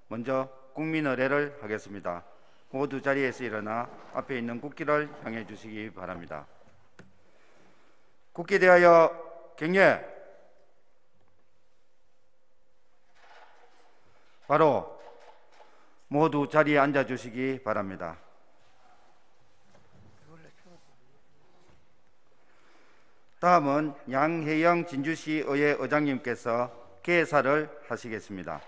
먼저 국민의례를 하겠습니다. 모두 자리에서 일어나 앞에 있는 국기를 향해 주시기 바랍니다. 국기에 대하여 경례. 바로 모두 자리에 앉아 주시기 바랍니다. 다음은 양혜영 진주시 의회 의장님께서 개사를 하시겠습니다.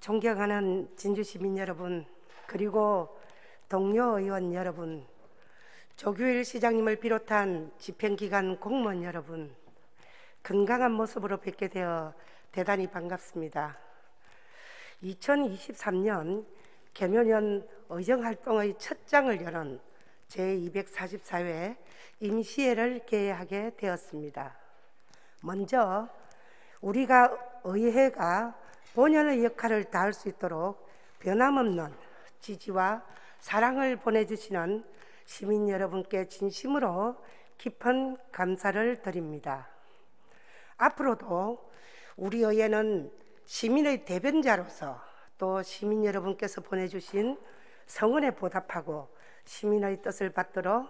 존경하는 진주시민 여러분, 그리고 동료 의원 여러분, 조규일 시장님을 비롯한 집행기관 공무원 여러분, 건강한 모습으로 뵙게 되어 대단히 반갑습니다. 2023년 개묘년 의정활동의 첫 장을 여는 제244회 임시회를 개회하게 되었습니다. 먼저 우리가 의회가 본연의 역할을 다할 수 있도록 변함없는 지지와 사랑을 보내주시는 시민 여러분께 진심으로 깊은 감사를 드립니다. 앞으로도 우리 의회는 시민의 대변자로서 또 시민 여러분께서 보내주신 성원에 보답하고 시민의 뜻을 받들어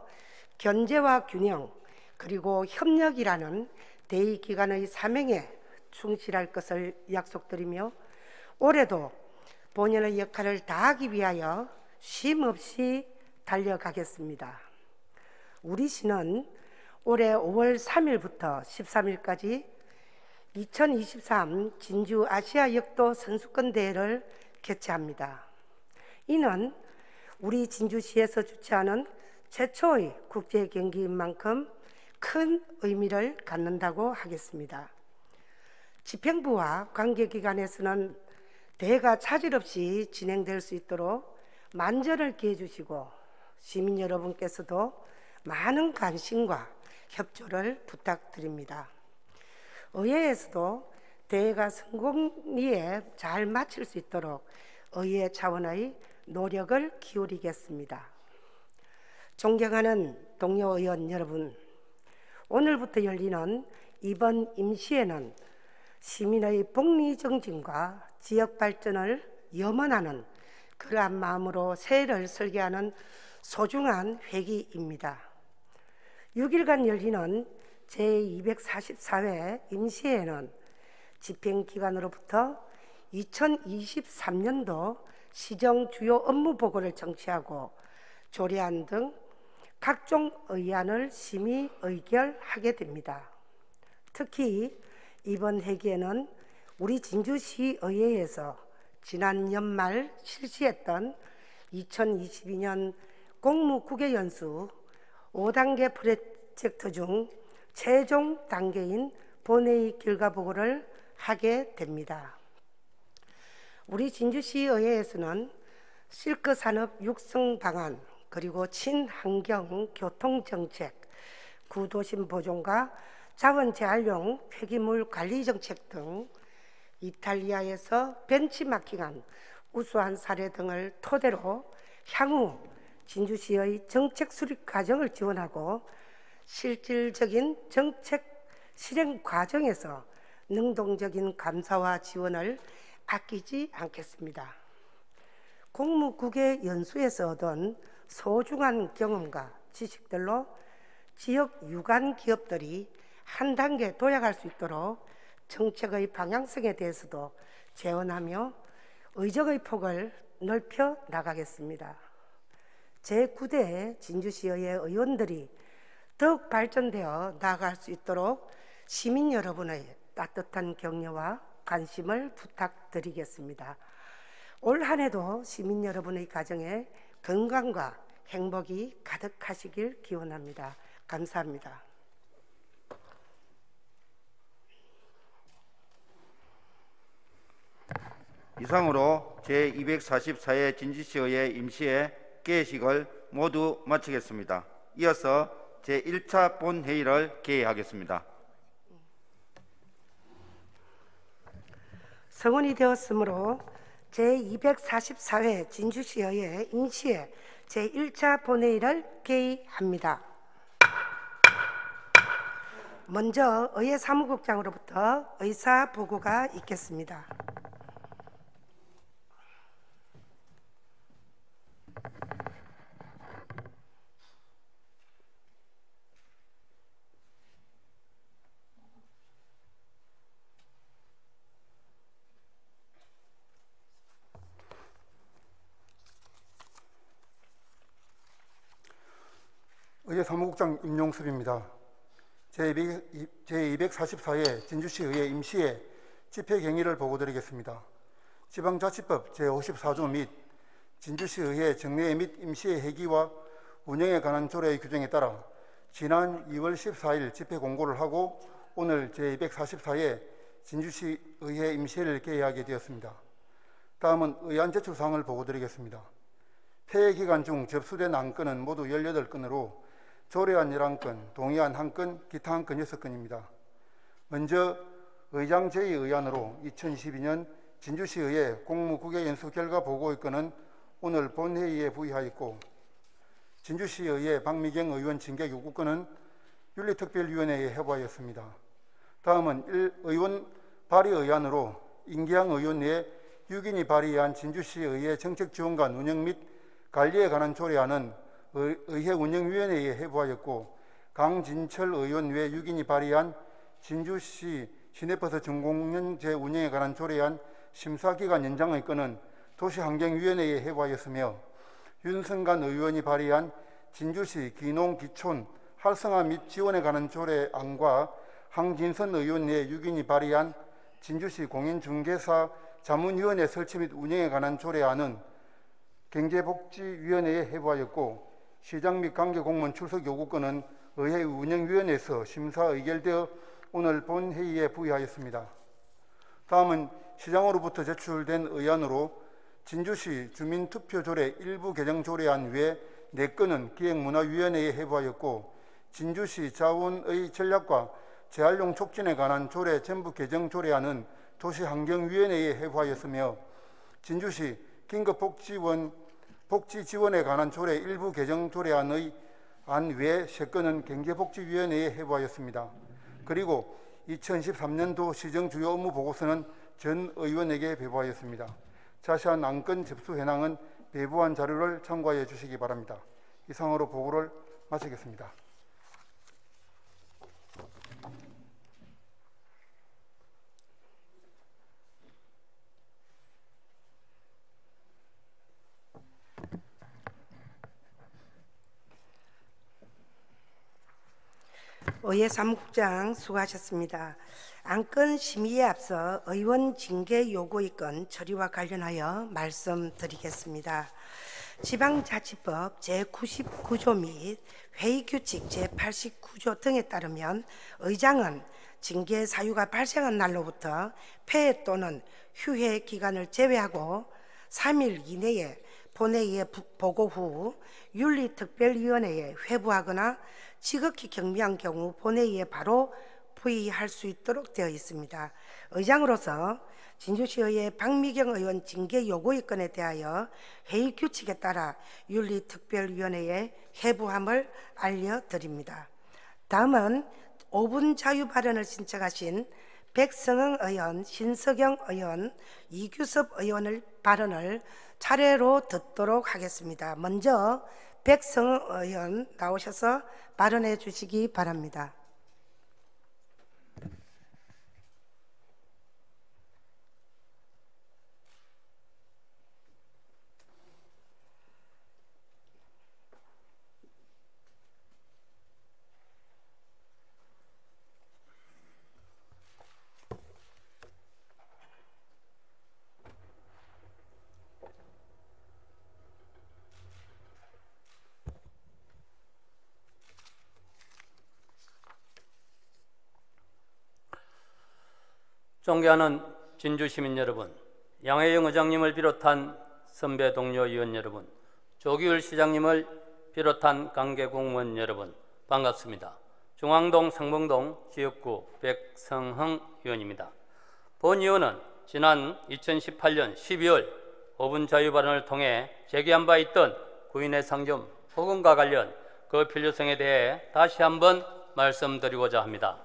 견제와 균형 그리고 협력이라는 대의기관의 사명에 충실할 것을 약속드리며 올해도 본연의 역할을 다하기 위하여 쉼 없이 달려가겠습니다. 우리 시는 올해 5월 3일부터 13일까지 2023 진주 아시아 역도 선수권 대회를 개최합니다. 이는 우리 진주시에서 주최하는 최초의 국제 경기인 만큼 큰 의미를 갖는다고 하겠습니다. 집행부와 관계기관에서는 대회가 차질 없이 진행될 수 있도록 만전을 기해 주시고 시민 여러분께서도 많은 관심과 협조를 부탁드립니다. 의회에서도 대회가 성공리에 잘 마칠 수 있도록 의회 차원의 노력을 기울이겠습니다. 존경하는 동료 의원 여러분, 오늘부터 열리는 이번 임시회는 시민의 복리 정진과 지역 발전을 염원하는 그러한 마음으로 새해를 설계하는 소중한 회기입니다. 6일간 열리는 제244회 임시회에는 집행기관으로부터 2023년도 시정 주요 업무 보고를 정치하고 조례안 등 각종 의안을 심의 의결하게 됩니다. 특히 이번 회기에는 우리 진주시의회에서 지난 연말 실시했던 2022년 공무국외연수 5단계 프로젝트 중 최종 단계인 본회의 결과 보고를 하게 됩니다. 우리 진주시의회에서는 실크산업 육성 방안, 그리고 친환경 교통정책, 구도심 보존과 자원 재활용 폐기물 관리 정책 등 이탈리아에서 벤치마킹한 우수한 사례 등을 토대로 향후 진주시의 정책 수립 과정을 지원하고 실질적인 정책 실행 과정에서 능동적인 감사와 지원을 아끼지 않겠습니다. 공무국외 연수에서 얻은 소중한 경험과 지식들로 지역 유관 기업들이 한 단계 도약할 수 있도록 정책의 방향성에 대해서도 재원하며 의정의 폭을 넓혀 나가겠습니다. 제9대 진주시의회 의원들이 더욱 발전되어 나아갈 수 있도록 시민 여러분의 따뜻한 격려와 관심을 부탁드리겠습니다. 올 한 해도 시민 여러분의 가정에 건강과 행복이 가득하시길 기원합니다. 감사합니다. 이상으로 제244회 진주시의회 임시회 개회식을 모두 마치겠습니다. 이어서 제1차 본회의를 개회하겠습니다. 성원이 되었으므로 제244회 진주시의회 임시회 제1차 본회의를 개의합니다. 먼저 의회 사무국장으로부터 의사 보고가 있겠습니다. 의회 사무국장 임용섭입니다. 제244회 진주시 의회 임시회 집회 경위를 보고드리겠습니다. 지방자치법 제54조 및 진주시 의회 정례회 및 임시회 회기와 운영에 관한 조례의 규정에 따라 지난 2월 14일 집회 공고를 하고 오늘 제244회 진주시 의회 임시회를 개회하게 되었습니다. 다음은 의안 제출 사항을 보고드리겠습니다. 폐회 기간 중 접수된 안건은 모두 18건으로 조례안 11건, 동의안 1건, 기타 1건 6건입니다. 먼저 의장 제2의안으로 2022년 진주시의회 공무국외연수 결과 보고의 건은 오늘 본회의에 부의하였고, 진주시의회 박미경 의원 징계 요구건은 윤리특별위원회에 회부하였습니다. 다음은 의원 발의의안으로 임기양 의원 외 6인이 발의한 진주시의회 정책지원관 운영 및 관리에 관한 조례안은 의회 운영위원회에 회부하였고, 강진철 의원 외 6인이 발의한 진주시 시내버스 전공연제 운영에 관한 조례안 심사기간 연장의 건은 도시환경위원회에 회부하였으며, 윤성간 의원이 발의한 진주시 기농기촌 활성화 및 지원에 관한 조례안과 황진선 의원 외 6인이 발의한 진주시 공인중개사 자문위원회 설치 및 운영에 관한 조례안은 경제복지위원회에 회부하였고, 시장 및 관계공무원 출석 요구건은 의회 운영위원회에서 심사 의결되어 오늘 본회의에 부의하였습니다. 다음은 시장으로부터 제출된 의안으로 진주시 주민투표조례 일부 개정 조례안 외 4건은 기획문화위원회에 회부하였고, 진주시 자원의 전략과 재활용 촉진에 관한 조례 전부 개정 조례안은 도시환경위원회에 회부하였으며, 진주시 긴급복지지원에 관한 조례 일부 개정 조례안의 안 외 3건은 경제복지위원회에 회부하였습니다. 그리고 2013년도 시정 주요 업무 보고서는 전 의원에게 배부하였습니다. 자세한 안건 접수 현황은 배부한 자료를 참고하여 주시기 바랍니다. 이상으로 보고를 마치겠습니다. 의회 사무국장 수고하셨습니다. 안건 심의에 앞서 의원 징계 요구의 건 처리와 관련하여 말씀드리겠습니다. 지방자치법 제99조 및 회의규칙 제89조 등에 따르면 의장은 징계 사유가 발생한 날로부터 폐회 또는 휴회 기간을 제외하고 3일 이내에 본회의에 보고 후 윤리특별위원회에 회부하거나 지극히 경미한 경우 본회의에 바로 부의할 수 있도록 되어 있습니다. 의장으로서 진주시의회 박미경 의원 징계 요구의 건에 대하여 회의 규칙에 따라 윤리특별위원회에 회부함을 알려드립니다. 다음은 5분 자유 발언을 신청하신 백성흥 의원, 신석영 의원, 이규섭 의원의 발언을 차례로 듣도록 하겠습니다. 먼저 백성흥 의원 나오셔서 발언해 주시기 바랍니다. 존경하는 진주시민 여러분, 양혜영 의장님을 비롯한 선배 동료 의원 여러분, 조기율 시장님을 비롯한 관계공무원 여러분, 반갑습니다. 중앙동 상봉동 지역구 백성흥 의원입니다. 본 의원은 지난 2018년 12월 5분 자유 발언을 통해 제기한 바 있던 구인의 상점 폭언과 관련 그 필요성에 대해 다시 한번 말씀드리고자 합니다.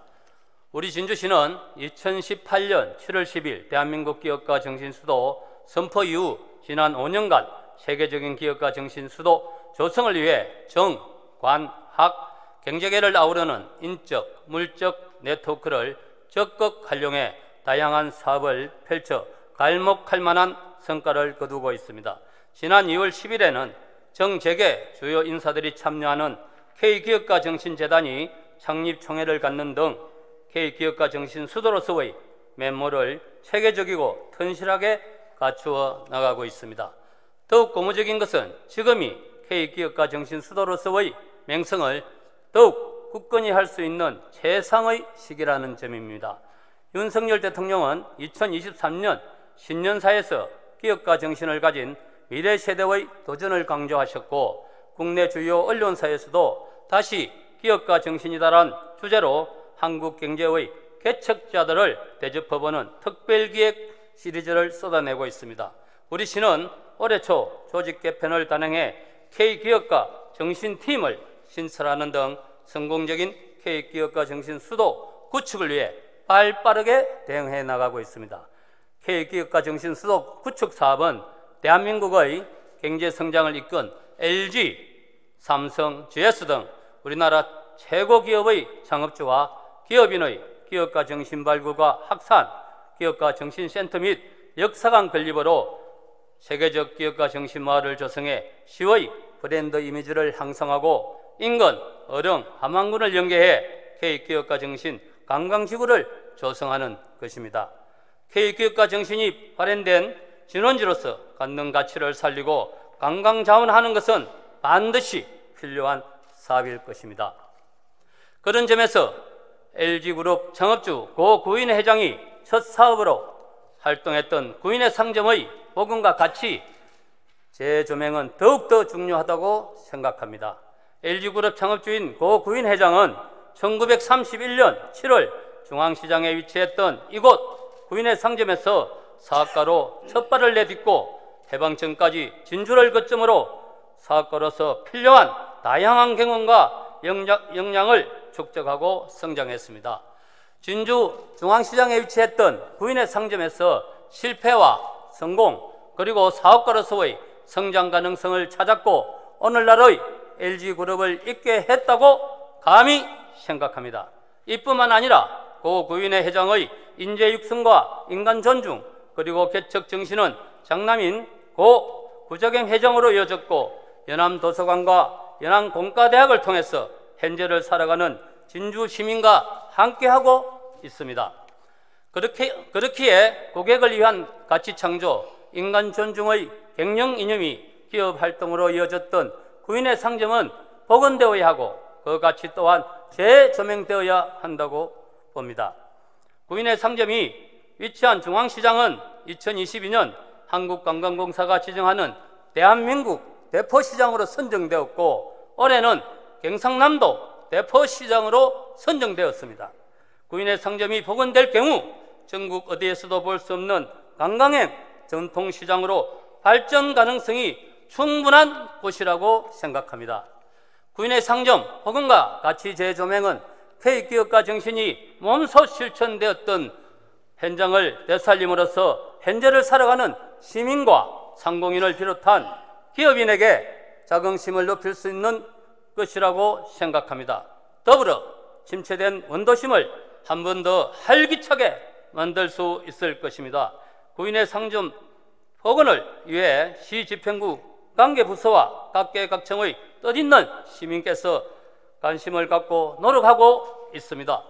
우리 진주시는 2018년 7월 10일 대한민국 기업가 정신 수도 선포 이후 지난 5년간 세계적인 기업가 정신 수도 조성을 위해 정, 관, 학, 경제계를 아우르는 인적, 물적 네트워크를 적극 활용해 다양한 사업을 펼쳐 갈목할 만한 성과를 거두고 있습니다. 지난 2월 10일에는 정재계 주요 인사들이 참여하는 K기업가 정신재단이 창립총회를 갖는 등 K기업가 정신 수도로서의 면모를 체계적이고 튼실하게 갖추어 나가고 있습니다. 더욱 고무적인 것은 지금이 K기업가 정신 수도로서의 명성을 더욱 굳건히 할 수 있는 최상의 시기라는 점입니다. 윤석열 대통령은 2023년 신년사에서 기업가 정신을 가진 미래 세대의 도전을 강조하셨고, 국내 주요 언론사에서도 다시 기업가 정신이다라는 주제로 한국 경제의 개척자들을 대접해보는 특별기획 시리즈를 쏟아내고 있습니다. 우리 시는 올해 초 조직 개편을 단행해 K기업가 정신팀을 신설하는 등 성공적인 K기업가 정신 수도 구축을 위해 발빠르게 대응해 나가고 있습니다. K기업가 정신 수도 구축 사업은 대한민국의 경제 성장을 이끈 LG, 삼성, GS 등 우리나라 최고 기업의 창업주와 기업인의 기업가 정신 발굴과 확산, 기업가 정신 센터 및 역사관 건립으로 세계적 기업가 정신 마을을 조성해 시의 브랜드 이미지를 형성하고 인근, 어령, 함안군을 연계해 K기업가 정신 관광지구를 조성하는 것입니다. K기업가 정신이 발현된 진원지로서 갖는 가치를 살리고 관광자원하는 것은 반드시 필요한 사업일 것입니다. 그런 점에서 LG그룹 창업주 고 구인의 회장이 첫 사업으로 활동했던 구인의 상점의 복음과 가치 재조명은 더욱더 중요하다고 생각합니다. LG그룹 창업주인 고 구인 회장은 1931년 7월 중앙시장에 위치했던 이곳 구인의 상점에서 사업가로 첫 발을 내딛고 해방 전까지 진주를 거점으로 사업가로서 필요한 다양한 경험과 역량을 축적하고 성장했습니다. 진주 중앙시장에 위치했던 구인의 상점에서 실패와 성공 그리고 사업가로서의 성장 가능성을 찾았고 오늘날의 LG그룹을 있게 했다고 감히 생각합니다. 이뿐만 아니라 고 구인의 회장의 인재 육성과 인간 존중 그리고 개척 정신은 장남인 고 구적행 회장으로 이어졌고 연암도서관과 연암공과대학을 통해서 현재를 살아가는 진주 시민과 함께하고 있습니다. 그렇기에 고객을 위한 가치 창조, 인간 존중의 경영 이념이 기업 활동으로 이어졌던 구인의 상점은 복원되어야 하고 그 가치 또한 재조명되어야 한다고 봅니다. 구인의 상점이 위치한 중앙시장은 2022년 한국관광공사가 지정하는 대한민국 대포시장으로 선정되었고 올해는 경상남도 대포시장으로 선정되었습니다. 구인의 상점이 복원될 경우 전국 어디에서도 볼 수 없는 관광행 전통시장으로 발전 가능성이 충분한 곳이라고 생각합니다. 구인의 상점 복원과 가치 재조명은 K기업가 정신이 몸소 실천되었던 현장을 되살림으로써 현재를 살아가는 시민과 상공인을 비롯한 기업인에게 자긍심을 높일 수 있는 것이라고 생각합니다. 더불어 침체된 원도심을 한 번 더 활기차게 만들 수 있을 것입니다. 구인의 상점 복원을 위해 시 집행부 관계부서와 각계각층의 뜻있는 시민께서 관심을 갖고 노력하고 있습니다.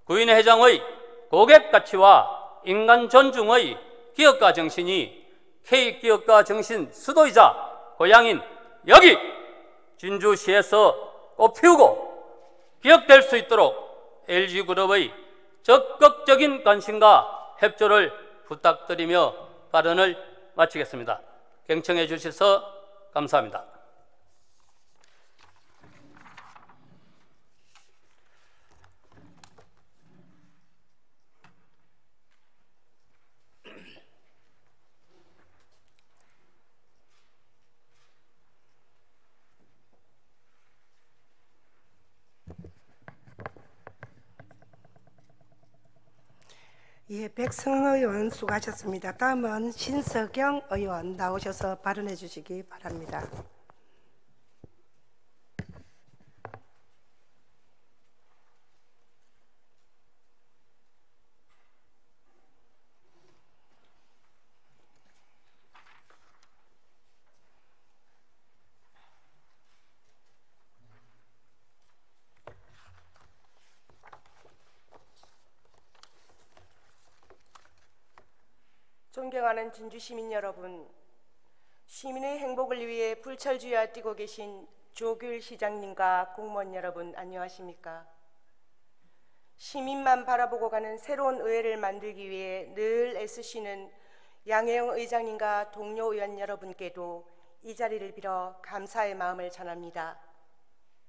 구인의 회장의 고객 가치와 인간 존중의 기업가 정신이 K기업가 정신 수도이자 고향인 여기 진주시에서 꽃피우고 기억될 수 있도록 LG그룹의 적극적인 관심과 협조를 부탁드리며 발언을 마치겠습니다. 경청해 주셔서 감사합니다. 예, 백성흥 의원 수고하셨습니다. 다음은 신석영 의원 나오셔서 발언해 주시기 바랍니다. 존경하는 진주 시민 여러분, 시민의 행복을 위해 불철주야 뛰고 계신 조규일 시장님과 공무원 여러분 안녕하십니까? 시민만 바라보고 가는 새로운 의회를 만들기 위해 늘 애쓰시는 양혜영 의장님과 동료 의원 여러분께도 이 자리를 빌어 감사의 마음을 전합니다.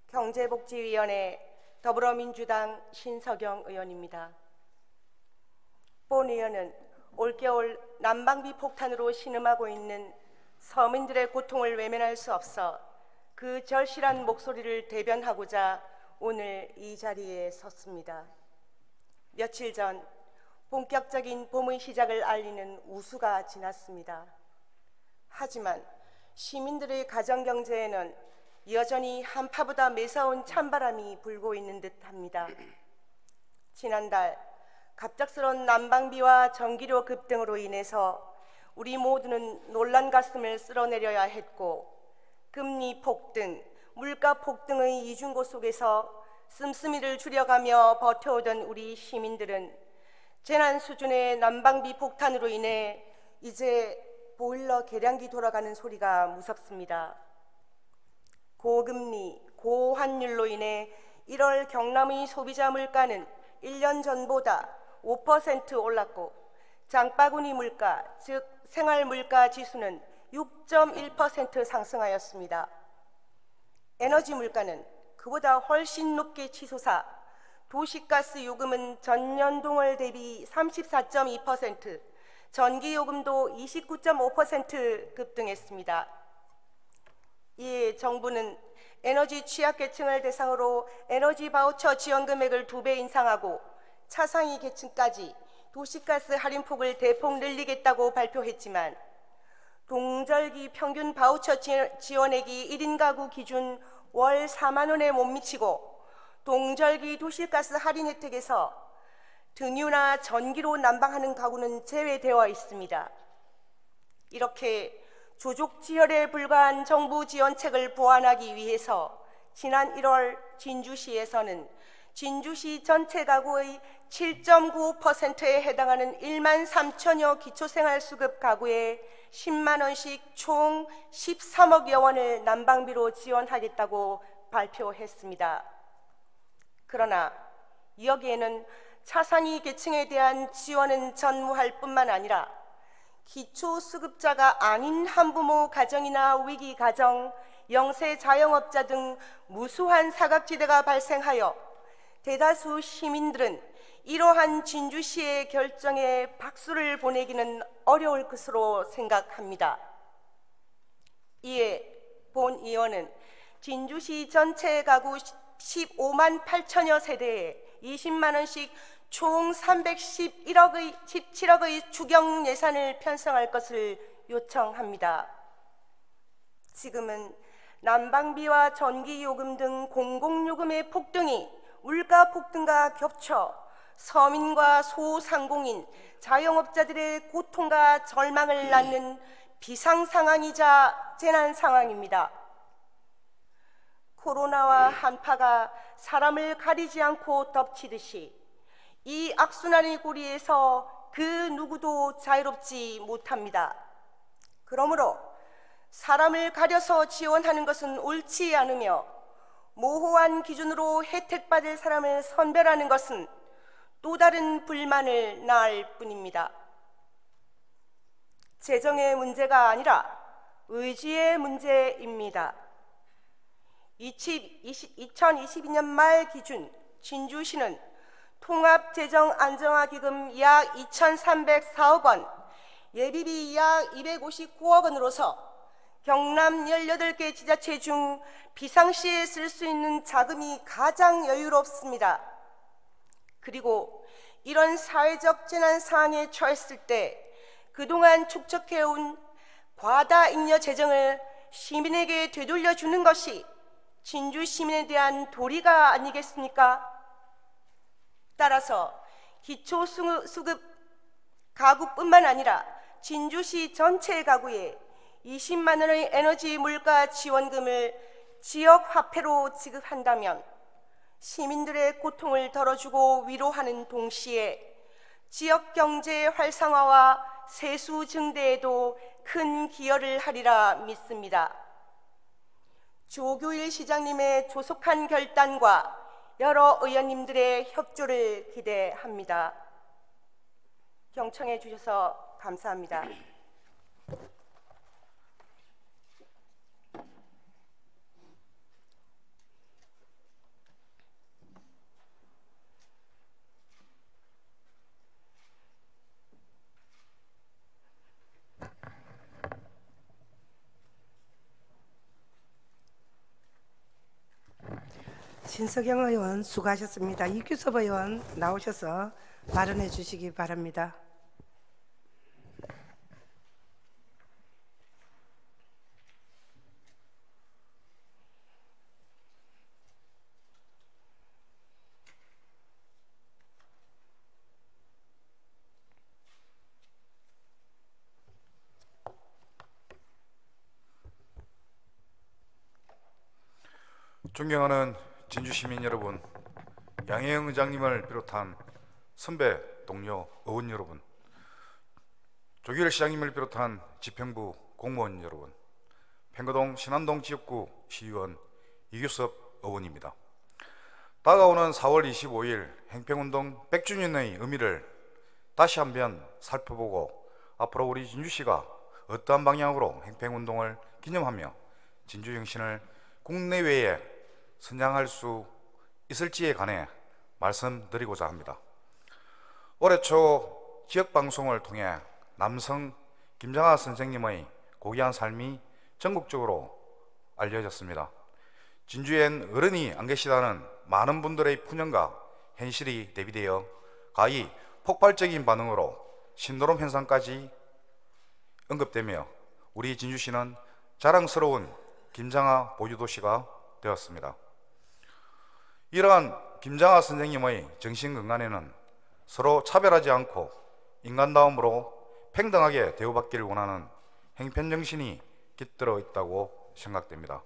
경제복지위원회 더불어민주당 신석영 의원입니다. 본 의원은 올겨울 난방비 폭탄으로 신음하고 있는 서민들의 고통을 외면할 수 없어 그 절실한 목소리를 대변하고자 오늘 이 자리에 섰습니다. 며칠 전 본격적인 봄의 시작을 알리는 우수가 지났습니다. 하지만 시민들의 가정경제에는 여전히 한파보다 매서운 찬바람이 불고 있는 듯합니다. 지난달 갑작스러운 난방비와 전기료 급등으로 인해서 우리 모두는 놀란 가슴을 쓸어내려야 했고, 금리 폭등, 물가 폭등의 이중고 속에서 씀씀이를 줄여가며 버텨오던 우리 시민들은 재난 수준의 난방비 폭탄으로 인해 이제 보일러 계량기 돌아가는 소리가 무섭습니다. 고금리, 고환율로 인해 1월 경남의 소비자 물가는 1년 전보다 5% 올랐고, 장바구니 물가, 즉 생활물가 지수는 6.1% 상승하였습니다. 에너지 물가는 그보다 훨씬 높게 치솟아 도시가스 요금은 전년 동월 대비 34.2%, 전기요금도 29.5% 급등했습니다. 이에 정부는 에너지 취약계층을 대상으로 에너지 바우처 지원 금액을 2배 인상하고 차상위 계층까지 도시가스 할인폭을 대폭 늘리겠다고 발표했지만, 동절기 평균 바우처 지원액이 1인 가구 기준 월 4만 원에 못 미치고, 동절기 도시가스 할인 혜택에서 등유나 전기로 난방하는 가구는 제외되어 있습니다. 이렇게 조족지혈에 불과한 정부 지원책을 보완하기 위해서 지난 1월 진주시에서는 진주시 전체 가구의 7.95%에 해당하는 1만 3천여 기초생활수급 가구에 10만 원씩 총 13억여 원을 난방비로 지원하겠다고 발표했습니다. 그러나 여기에는 차상위 계층에 대한 지원은 전무할 뿐만 아니라 기초수급자가 아닌 한부모 가정이나 위기 가정, 영세 자영업자 등 무수한 사각지대가 발생하여 대다수 시민들은 이러한 진주시의 결정에 박수를 보내기는 어려울 것으로 생각합니다. 이에 본 의원은 진주시 전체 가구 15만 8천여 세대에 20만 원씩 총 317억의 추경 예산을 편성할 것을 요청합니다. 지금은 난방비와 전기요금 등 공공요금의 폭등이 물가 폭등과 겹쳐 서민과 소상공인, 자영업자들의 고통과 절망을 낳는 비상상황이자 재난상황입니다. 코로나와 한파가 사람을 가리지 않고 덮치듯이 이 악순환의 고리에서 그 누구도 자유롭지 못합니다. 그러므로 사람을 가려서 지원하는 것은 옳지 않으며, 모호한 기준으로 혜택받을 사람을 선별하는 것은 또 다른 불만을 낳을 뿐입니다. 재정의 문제가 아니라 의지의 문제입니다. 2022년 말 기준 진주시는 통합재정안정화기금 약 2,304억 원, 예비비 약 259억 원으로서 경남 18개 지자체 중 비상시에 쓸 수 있는 자금이 가장 여유롭습니다. 그리고 이런 사회적 재난 상황에 처했을 때 그동안 축적해온 과다 잉여 재정을 시민에게 되돌려 주는 것이 진주 시민에 대한 도리가 아니겠습니까? 따라서 기초수급 가구뿐만 아니라 진주시 전체 가구에 20만 원의 에너지 물가 지원금을 지역 화폐로 지급한다면 시민들의 고통을 덜어주고 위로하는 동시에 지역 경제 활성화와 세수 증대에도 큰 기여를 하리라 믿습니다. 조교일 시장님의 조속한 결단과 여러 의원님들의 협조를 기대합니다. 경청해 주셔서 감사합니다. 신석영 의원 수고하셨습니다. 이규섭 의원 나오셔서 발언해 주시기 바랍니다. 존경하는 진주 시민 여러분, 양혜영 의장님을 비롯한 선배 동료 의원 여러분, 조규일 시장님을 비롯한 지평부 공무원 여러분, 팽거동 신안동 지역구 시의원 이규섭 의원입니다. 다가오는 4월 25일 행평운동 100주년의 의미를 다시 한번 살펴보고 앞으로 우리 진주시가 어떠한 방향으로 행평운동을 기념하며 진주정신을 국내외에 선양할 수 있을지에 관해 말씀드리고자 합니다. 올해 초 지역방송을 통해 남성 김장하 선생님의 고귀한 삶이 전국적으로 알려졌습니다. 진주엔 어른이 안 계시다는 많은 분들의 푸념과 현실이 대비되어 가히 폭발적인 반응으로 신도롬 현상까지 언급되며 우리 진주시는 자랑스러운 김장하 보유도시가 되었습니다. 이러한 김장하 선생님의 정신건강에는 서로 차별하지 않고 인간다움으로 평등하게 대우받기를 원하는 행편정신이 깃들어 있다고 생각됩니다.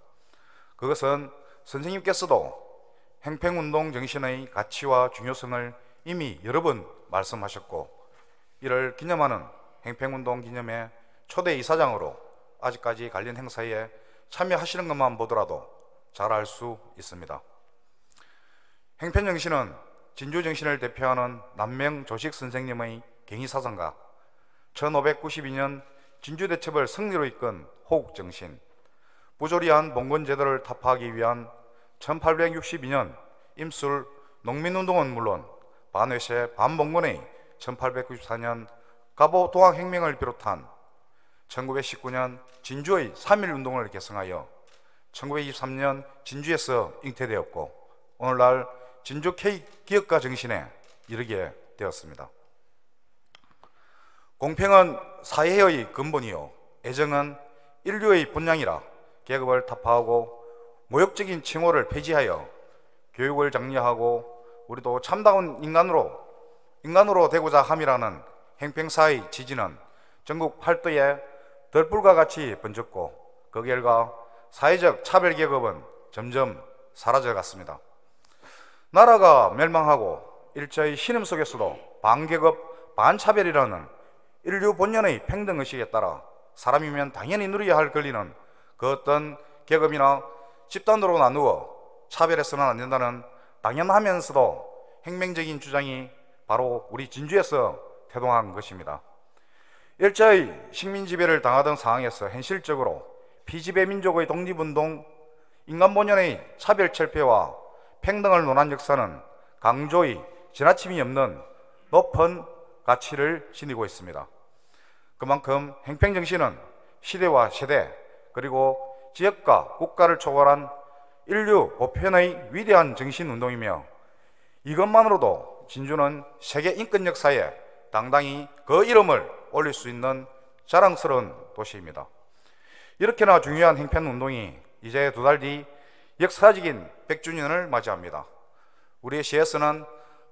그것은 선생님께서도 행평운동 정신의 가치와 중요성을 이미 여러 번 말씀하셨고, 이를 기념하는 행평운동 기념회 초대 이사장으로 아직까지 관련 행사에 참여하시는 것만 보더라도 잘 알 수 있습니다. 행편정신은 진주정신을 대표하는 남명 조식 선생님의 경의사상과 1592년 진주대첩을 승리로 이끈 호국정신, 부조리한 봉건제도를 타파하기 위한 1862년 임술 농민운동은 물론 반회세 반봉건의 1894년 갑오동학혁명을 비롯한 1919년 진주의 3.1운동을 결성하여 1923년 진주에서 잉태되었고 오늘날 진주 K기업가 정신에 이르게 되었습니다. 공평은 사회의 근본이요 애정은 인류의 본향이라 계급을 타파하고 모욕적인 칭호를 폐지하여 교육을 장려하고 우리도 참다운 인간으로 되고자 함이라는 행평사의 지지는 전국 팔도에 덜불과 같이 번졌고 그 결과 사회적 차별계급은 점점 사라져갔습니다. 나라가 멸망하고 일제의 신음 속에서도 반계급, 반차별이라는 인류 본연의 평등의식에 따라 사람이면 당연히 누려야 할 권리는 그 어떤 계급이나 집단으로 나누어 차별해서는 안 된다는 당연하면서도 혁명적인 주장이 바로 우리 진주에서 태동한 것입니다. 일제의 식민지배를 당하던 상황에서 현실적으로 피지배 민족의 독립운동, 인간 본연의 차별철폐와 평등을 논한 역사는 강조의 지나침이 없는 높은 가치를 지니고 있습니다. 그만큼 행평정신은 시대와 세대 그리고 지역과 국가를 초월한 인류 보편의 위대한 정신운동이며 이것만으로도 진주는 세계 인권 역사에 당당히 그 이름을 올릴 수 있는 자랑스러운 도시입니다. 이렇게나 중요한 행편운동이 이제 2달 뒤 역사적인 100주년을 맞이합니다. 우리 시에서는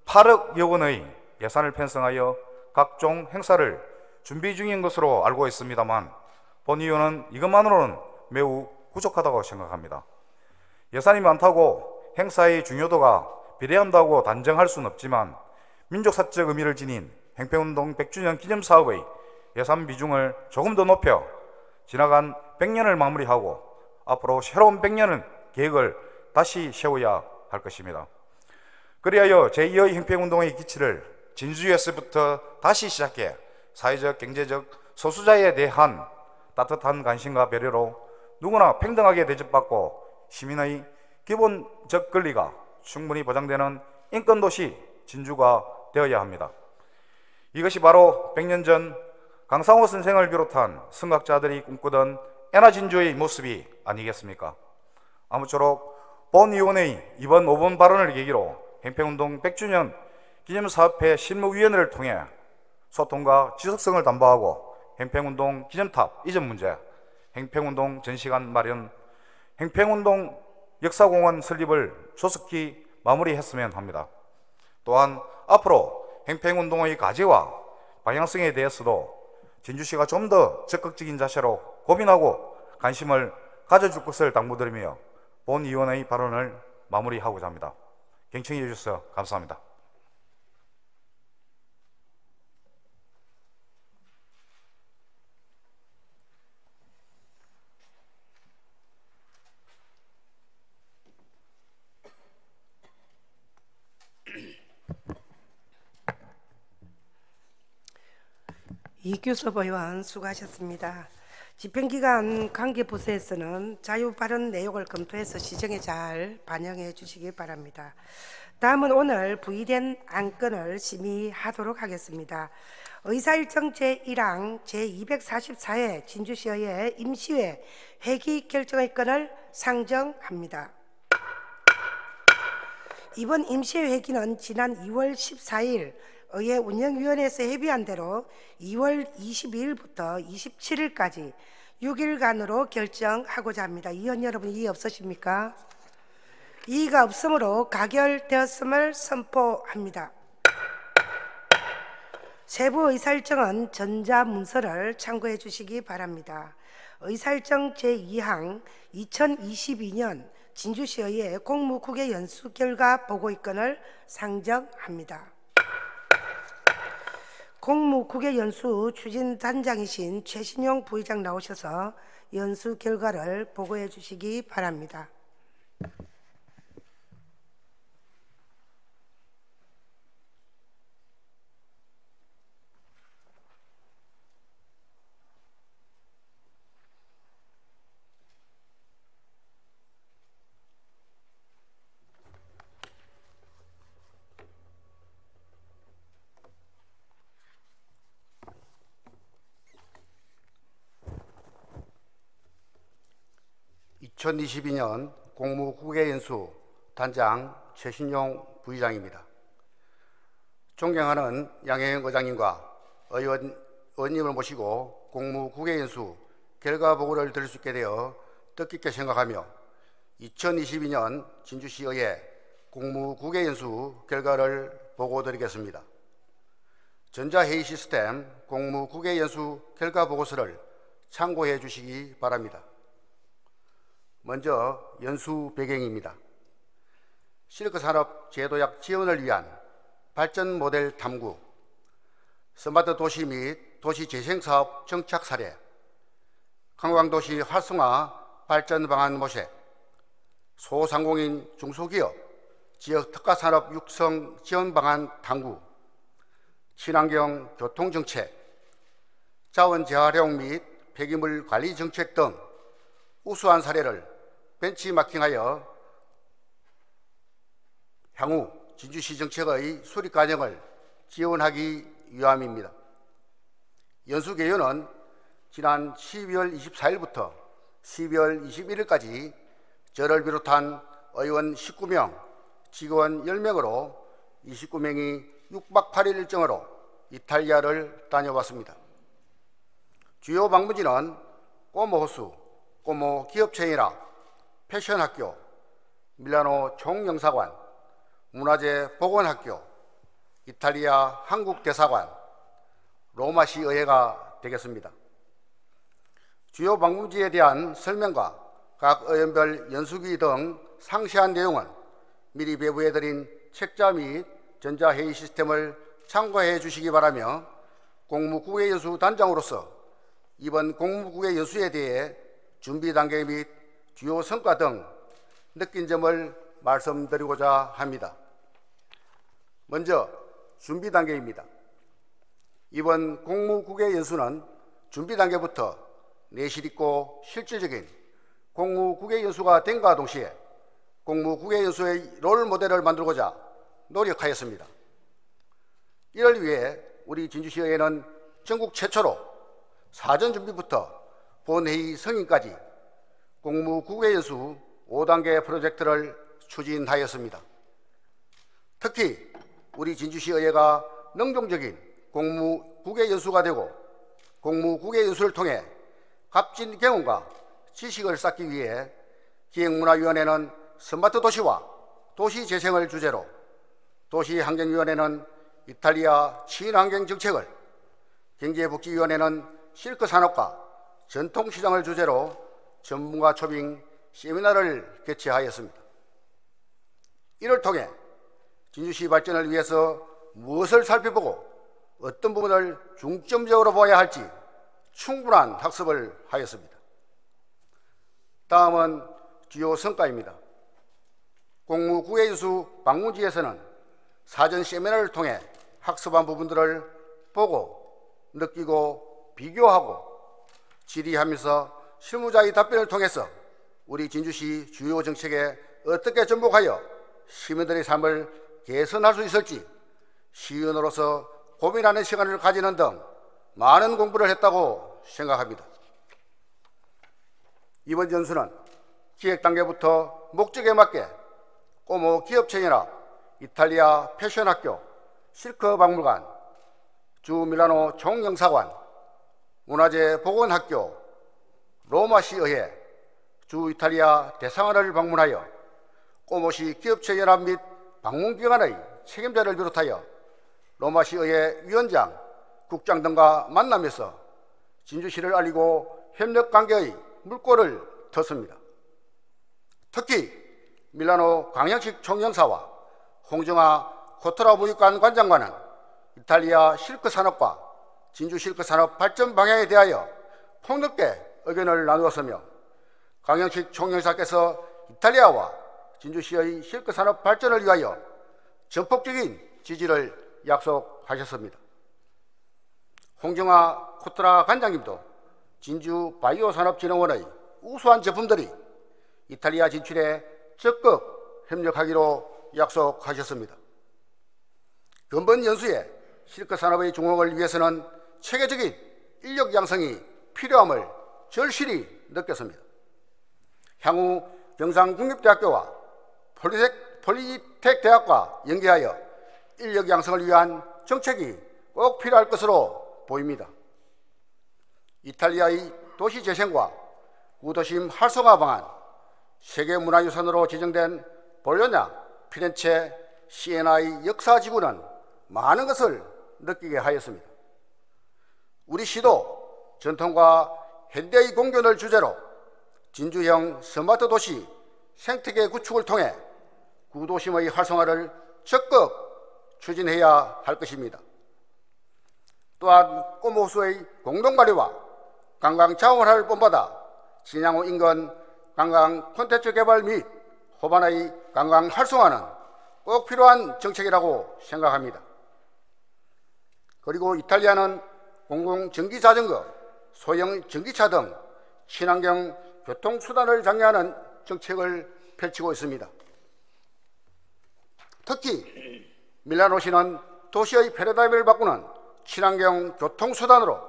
8억여 원의 예산을 편성하여 각종 행사를 준비 중인 것으로 알고 있습니다만 본의원은 이것만으로는 매우 부족하다고 생각합니다. 예산이 많다고 행사의 중요도가 비례한다고 단정할 수는 없지만 민족사적 의미를 지닌 행편운동 100주년 기념사업의 예산 비중을 조금 더 높여 지나간 100년을 마무리하고 앞으로 새로운 100년은 계획을 다시 세워야 할 것입니다. 그리하여 제2의 행편운동의 기치를 진주에서부터 다시 시작해 사회적, 경제적 소수자에 대한 따뜻한 관심과 배려로 누구나 평등하게 대접받고 시민의 기본적 권리가 충분히 보장되는 인권도시 진주가 되어야 합니다. 이것이 바로 100년 전 강상호 선생을 비롯한 선각자들이 꿈꾸던 엔화진주의 모습이 아니겠습니까? 아무쪼록 본위원회의 이번 5번 발언을 계기로 행편운동 100주년 기념사업회 실무위원회를 통해 소통과 지속성을 담보하고 행편운동 기념탑 이전 문제, 행편운동 전시관 마련, 행편운동 역사공원 설립을 조속히 마무리했으면 합니다. 또한 앞으로 행편운동의 과제와 방향성에 대해서도 진주시가 좀 더 적극적인 자세로 고민하고 관심을 가져줄 것을 당부드리며 본위원회의 발언을 마무리하고자 합니다. 경청해 주셔서 감사합니다. 이규섭 의원 수고하셨습니다. 집행기간 관계부서에서는 자유발언 내용을 검토해서 시정에 잘 반영해 주시기 바랍니다. 다음은 오늘 부의된 안건을 심의하도록 하겠습니다. 의사일정 제1항 제244회 진주시의회 임시회 회기 결정의 건을 상정합니다. 이번 임시회 회기는 지난 2월 14일 의회 운영위원회에서 협의한 대로 2월 22일부터 27일까지 6일간으로 결정하고자 합니다. 의원 여러분 이의 없으십니까? 이의가 없으므로 가결되었음을 선포합니다. 세부 의사일정은 전자문서를 참고해 주시기 바랍니다. 의사일정 제2항 2022년 진주시의회 공무국외 연수 결과 보고의 건을 상정합니다. 공무국외 연수 추진단장이신 최신용 부의장 나오셔서 연수 결과를 보고해 주시기 바랍니다. (2022년) 공무국외연수 단장 최신용 부의장입니다. 존경하는 양혜영 의장님과 의원님을 모시고 공무국외연수 결과 보고를 들을 수 있게 되어 뜻깊게 생각하며 2022년 진주시의회 공무국외연수 결과를 보고드리겠습니다. 전자회의 시스템 공무국외연수 결과 보고서를 참고해 주시기 바랍니다. 먼저 연수 배경입니다. 실크산업 제도약 지원을 위한 발전 모델 탐구, 스마트 도시 및 도시 재생사업 정착 사례, 관광도시 활성화 발전 방안 모색, 소상공인 중소기업 지역 특화산업 육성 지원 방안 탐구, 친환경 교통정책, 자원 재활용 및 폐기물 관리 정책 등 우수한 사례를 벤치마킹하여 향후 진주시 정책의 수립 과정을 지원하기 위함입니다. 연수 개요는 지난 12월 24일부터 12월 21일까지 저를 비롯한 의원 19명, 직원 10명으로 29명이 6박 8일 일정으로 이탈리아를 다녀왔습니다. 주요 방문지는 꼬모호수, 꼬모 기업체인학, 패션학교, 밀라노 총영사관, 문화재 복원학교, 이탈리아 한국대사관, 로마시 의회가 되겠습니다. 주요 방문지에 대한 설명과 각 의원별 연수기 등 상세한 내용은 미리 배부해드린 책자 및 전자회의 시스템을 참고해 주시기 바라며 공무국외연수 단장으로서 이번 공무국외연수에 대해 준비 단계 및 주요 성과 등 느낀 점을 말씀드리고자 합니다. 먼저 준비 단계입니다. 이번 공무국외연수는 준비 단계부터 내실 있고 실질적인 공무국외연수가 됨과 동시에 공무국외연수의 롤 모델을 만들고자 노력하였습니다. 이를 위해 우리 진주시의회는 전국 최초로 사전 준비부터 본회의 승인까지 공무국외연수 5단계 프로젝트를 추진하였습니다. 특히 우리 진주시의회가 능동적인 공무국외연수가 되고 공무국외연수를 통해 값진 경험과 지식을 쌓기 위해 기획문화위원회는 스마트 도시와 도시재생을 주제로, 도시환경위원회는 이탈리아 친환경 정책을, 경제복지위원회는 실크 산업과 전통시장을 주제로 전문가 초빙 세미나를 개최하였습니다. 이를 통해 진주시 발전을 위해서 무엇을 살펴보고 어떤 부분을 중점적으로 보아야 할지 충분한 학습을 하였습니다. 다음은 주요 성과입니다. 공무국외연수 방문지에서는 사전 세미나를 통해 학습한 부분들을 보고 느끼고 비교하고 질의하면서 실무자의 답변을 통해서 우리 진주시 주요 정책에 어떻게 접목하여 시민들의 삶을 개선할 수 있을지 시의원으로서 고민하는 시간을 가지는 등 많은 공부를 했다고 생각합니다. 이번 연수는 기획 단계부터 목적에 맞게 꼬모 기업체인이나 이탈리아 패션학교, 실크 박물관, 주 밀라노 총영사관, 문화재 복원학교, 로마시 의회, 주 이탈리아 대사관을 방문하여 꼬모시 기업체연합 및 방문기관의 책임자를 비롯하여 로마시 의회 위원장, 국장 등과 만나면서 진주시를 알리고 협력관계의 물꼬를 텄습니다. 특히 밀라노 광양식 총영사와 홍정아 코트라 무육관 관장과는 이탈리아 실크 산업과 진주 실크 산업 발전 방향에 대하여 폭넓게 의견을 나누었으며, 광양식 총영사께서 이탈리아와 진주시의 실크 산업 발전을 위하여 전폭적인 지지를 약속하셨습니다. 홍정아 코트라 관장님도 진주 바이오산업진흥원의 우수한 제품들이 이탈리아 진출에 적극 협력하기로 약속하셨습니다. 근본 연수에 실크 산업의 중흥을 위해서는 체계적인 인력 양성이 필요함을 절실히 느꼈습니다. 향후 경상국립대학교와 폴리텍 대학과 연계하여 인력 양성을 위한 정책이 꼭 필요할 것으로 보입니다. 이탈리아의 도시재생과 구도심 활성화 방안, 세계문화유산으로 지정된 볼로냐, 피렌체, 시에나의 역사지구는 많은 것을 느끼게 하였습니다. 우리 시도 전통과 현대의 공존을 주제로 진주형 스마트 도시 생태계 구축을 통해 구도심의 활성화를 적극 추진해야 할 것입니다. 또한 꼬모호수의 공동관리와 관광자원화를 본받아 진양호 인근 관광 콘텐츠 개발 및 호반의 관광 활성화는 꼭 필요한 정책이라고 생각합니다. 그리고 이탈리아는 공공전기자전거, 소형 전기차 등 친환경 교통수단을 장려하는 정책을 펼치고 있습니다. 특히 밀라노시는 도시의 패러다임을 바꾸는 친환경 교통수단으로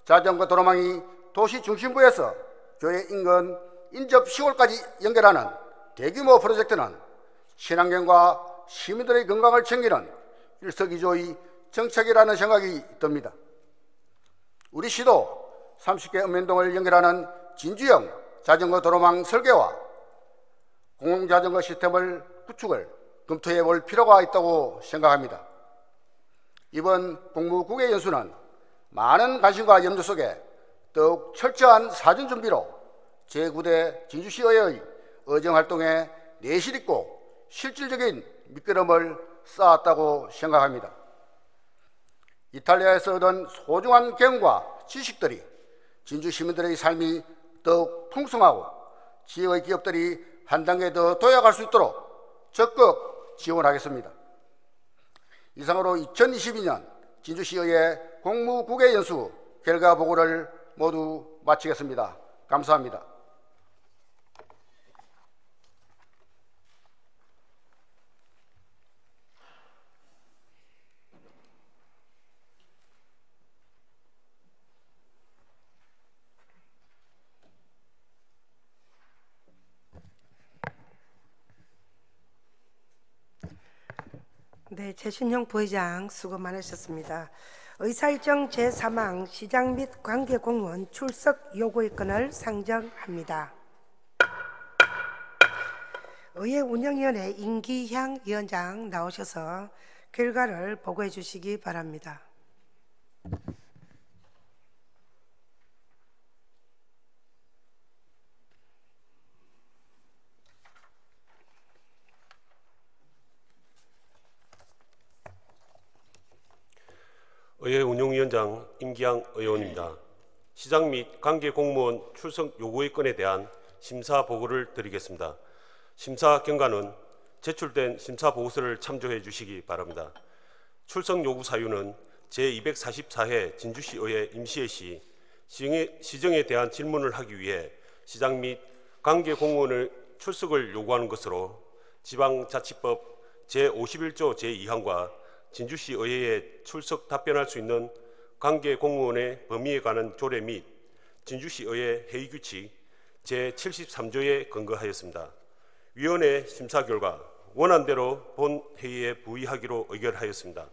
자전거 도로망이 도시 중심부에서 교외 인근 인접 시골까지 연결하는 대규모 프로젝트는 친환경과 시민들의 건강을 챙기는 일석이조의 정책이라는 생각이 듭니다. 우리 시도 30개 읍면동을 연결하는 진주형 자전거 도로망 설계와 공공자전거 시스템을 구축을 검토해 볼 필요가 있다고 생각합니다. 이번 공무국외 연수는 많은 관심과 염두 속에 더욱 철저한 사전 준비로 제9대 진주시의회의 의정활동에 내실 있고 실질적인 밑거름을 쌓았다고 생각합니다. 이탈리아에서 얻은 소중한 경험과 지식들이 진주 시민들의 삶이 더욱 풍성하고 지역의 기업들이 한 단계 더 도약할 수 있도록 적극 지원하겠습니다. 이상으로 2022년 진주시의회 공무국외 연수 결과 보고를 모두 마치겠습니다. 감사합니다. 네, 최순형 부회장 수고 많으셨습니다. 의사일정 제3항 시장 및 관계공무원 출석 요구의 건을 상정합니다. 의회 운영위원회 임기향 위원장 나오셔서 결과를 보고해 주시기 바랍니다. 의회 운영위원장 임기양 의원입니다. 시장 및 관계공무원 출석 요구의 건에 대한 심사 보고를 드리겠습니다. 심사 경과는 제출된 심사 보고서를 참조해 주시기 바랍니다. 출석 요구 사유는 제244회 진주시의회 임시회 시 시정에 대한 질문을 하기 위해 시장 및 관계공무원의 출석을 요구하는 것으로 지방자치법 제51조 제2항과 진주시 의회에 출석 답변할 수 있는 관계 공무원의 범위에 관한 조례 및 진주시 의회 회의규칙 제73조에 근거하였습니다. 위원회 심사 결과 원안대로 본 회의에 부의하기로 의결하였습니다.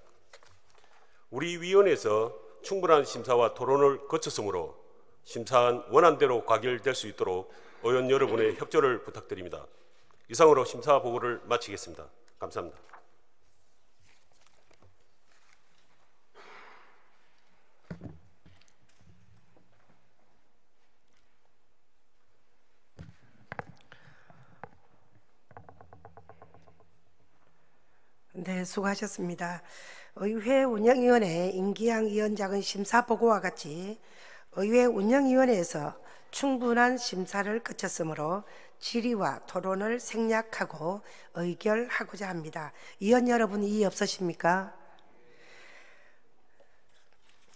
우리 위원회에서 충분한 심사와 토론을 거쳤으므로 심사안 원안대로 가결될 수 있도록 의원 여러분의 협조를 부탁드립니다. 이상으로 심사 보고를 마치겠습니다. 감사합니다. 네, 수고하셨습니다. 의회 운영위원회 임기양 위원장의 심사 보고와 같이 의회 운영위원회에서 충분한 심사를 거쳤으므로 질의와 토론을 생략하고 의결하고자 합니다. 위원 여러분 이의 없으십니까?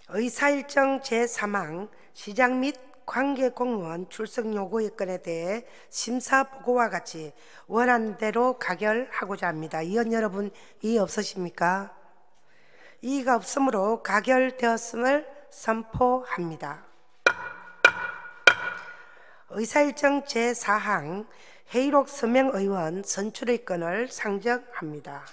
의사일정 제3항 시장 및 관계공무원 출석 요구의 건에 대해 심사 보고와 같이 원안대로 가결하고자 합니다. 위원 여러분 이의 없으십니까? 이의가 없으므로 가결되었음을 선포합니다. 의사일정 제4항 회의록 서명 의원 선출의 건을 상정합니다.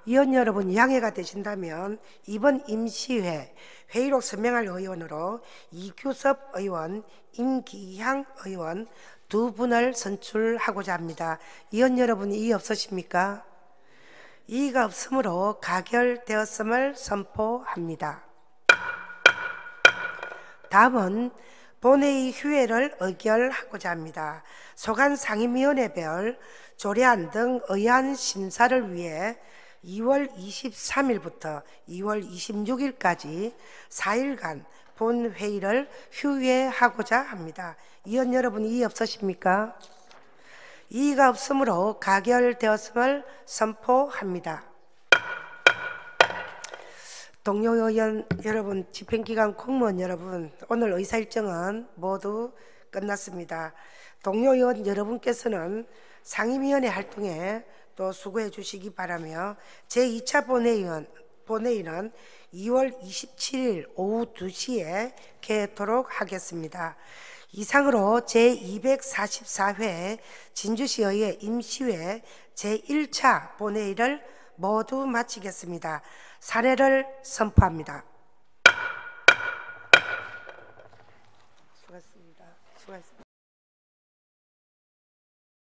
위원 여러분 양해가 되신다면 이번 임시회 회의록 서명할 의원으로 이규섭 의원, 임기향 의원 두 분을 선출하고자 합니다. 위원 여러분 이의 없으십니까? 이의가 없으므로 가결되었음을 선포합니다. 다음은 본회의 휴회를 의결하고자 합니다. 소관 상임위원회별 조례안 등 의안 심사를 위해 2월 23일부터 2월 26일까지 4일간 본회의를 휴회하고자 합니다. 위원 여러분 이의 없으십니까? 이의가 없으므로 가결되었음을 선포합니다. 동료 의원 여러분, 집행기관 공무원 여러분, 오늘 의사일정은 모두 끝났습니다. 동료 의원 여러분께서는 상임위원회 활동에 또 수고해 주시기 바라며 제2차 본회의는 2월 27일 오후 2시에 개토록 하겠습니다. 이상으로 제244회 진주시의회 임시회 제1차 본회의를 모두 마치겠습니다. 사례를 선포합니다. 수고하셨습니다. 수고하셨습니다.